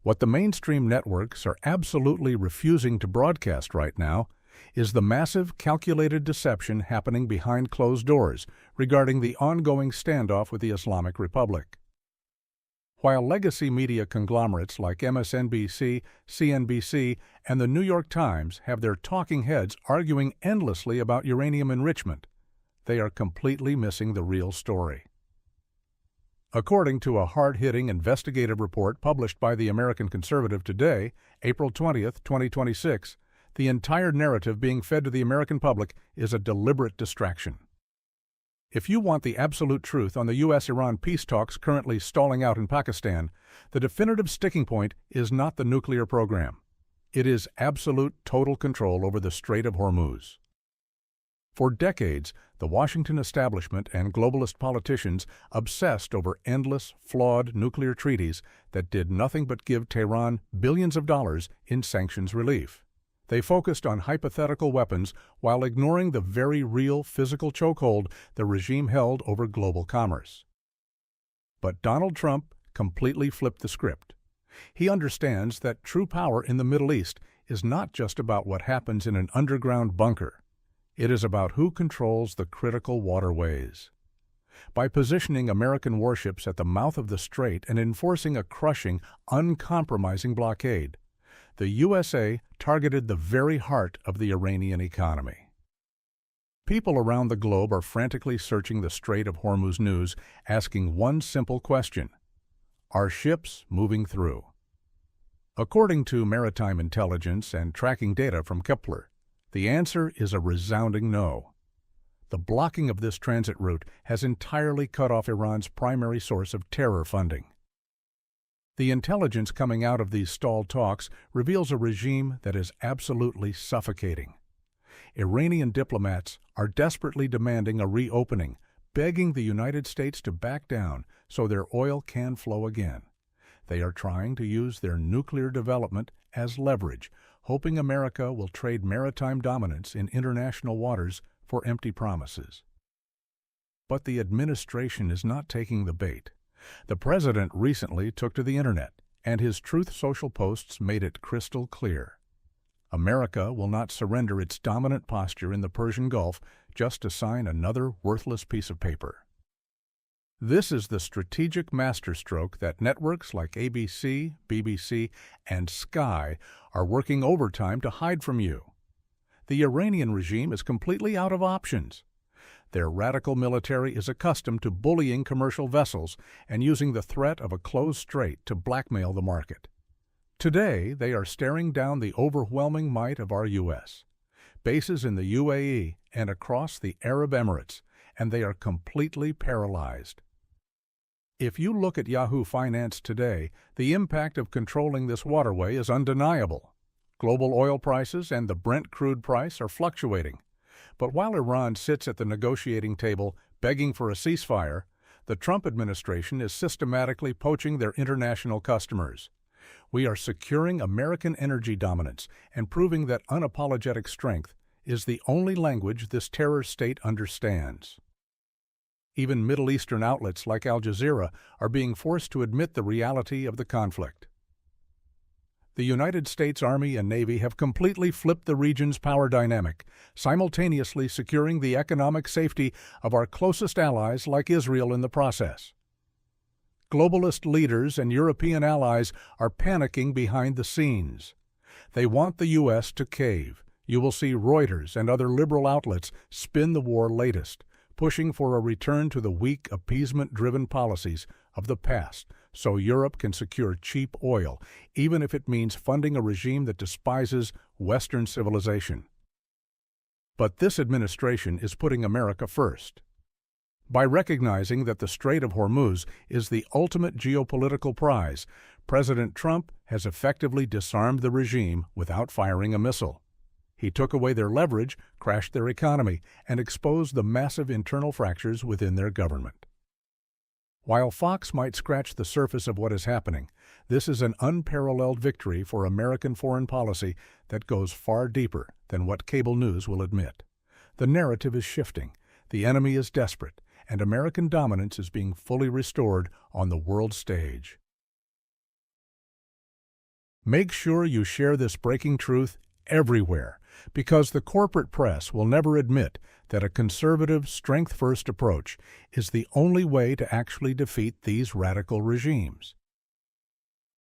What the mainstream networks are absolutely refusing to broadcast right now is the massive, calculated deception happening behind closed doors regarding the ongoing standoff with the Islamic Republic. While legacy media conglomerates like MSNBC, CNBC, and the New York Times have their talking heads arguing endlessly about uranium enrichment, they are completely missing the real story. According to a hard-hitting investigative report published by the American Conservative today, April 20, 2026, the entire narrative being fed to the American public is a deliberate distraction. If you want the absolute truth on the U.S.-Iran peace talks currently stalling out in Pakistan, the definitive sticking point is not the nuclear program. It is absolute total control over the Strait of Hormuz. For decades, the Washington establishment and globalist politicians obsessed over endless, flawed nuclear treaties that did nothing but give Tehran billions of dollars in sanctions relief. They focused on hypothetical weapons while ignoring the very real physical chokehold the regime held over global commerce. But Donald Trump completely flipped the script. He understands that true power in the Middle East is not just about what happens in an underground bunker. It is about who controls the critical waterways. By positioning American warships at the mouth of the strait and enforcing a crushing, uncompromising blockade, the USA targeted the very heart of the Iranian economy. People around the globe are frantically searching the Strait of Hormuz news, asking one simple question: are ships moving through? According to maritime intelligence and tracking data from Kepler, the answer is a resounding no. The blocking of this transit route has entirely cut off Iran's primary source of terror funding. The intelligence coming out of these stalled talks reveals a regime that is absolutely suffocating. Iranian diplomats are desperately demanding a reopening, begging the United States to back down so their oil can flow again. They are trying to use their nuclear development as leverage, hoping America will trade maritime dominance in international waters for empty promises. But the administration is not taking the bait. The president recently took to the internet, and his Truth Social posts made it crystal clear. America will not surrender its dominant posture in the Persian Gulf just to sign another worthless piece of paper. This is the strategic masterstroke that networks like ABC, BBC, and Sky are working overtime to hide from you. The Iranian regime is completely out of options. Their radical military is accustomed to bullying commercial vessels and using the threat of a closed strait to blackmail the market. Today, they are staring down the overwhelming might of our U.S. bases in the UAE and across the Arab Emirates, and they are completely paralyzed. If you look at Yahoo Finance today, the impact of controlling this waterway is undeniable. Global oil prices and the Brent crude price are fluctuating. But while Iran sits at the negotiating table begging for a ceasefire, the Trump administration is systematically poaching their international customers. We are securing American energy dominance and proving that unapologetic strength is the only language this terror state understands. Even Middle Eastern outlets like Al Jazeera are being forced to admit the reality of the conflict. The United States Army and Navy have completely flipped the region's power dynamic, simultaneously securing the economic safety of our closest allies like Israel in the process. Globalist leaders and European allies are panicking behind the scenes. They want the U.S. to cave. You will see Reuters and other liberal outlets spin the war latest, pushing for a return to the weak, appeasement-driven policies of the past, so Europe can secure cheap oil, even if it means funding a regime that despises Western civilization. But this administration is putting America first. By recognizing that the Strait of Hormuz is the ultimate geopolitical prize, President Trump has effectively disarmed the regime without firing a missile. He took away their leverage, crashed their economy, and exposed the massive internal fractures within their government. While Fox might scratch the surface of what is happening, this is an unparalleled victory for American foreign policy that goes far deeper than what cable news will admit. The narrative is shifting, the enemy is desperate, and American dominance is being fully restored on the world stage. Make sure you share this breaking truth everywhere, because the corporate press will never admit that a conservative, strength-first approach is the only way to actually defeat these radical regimes.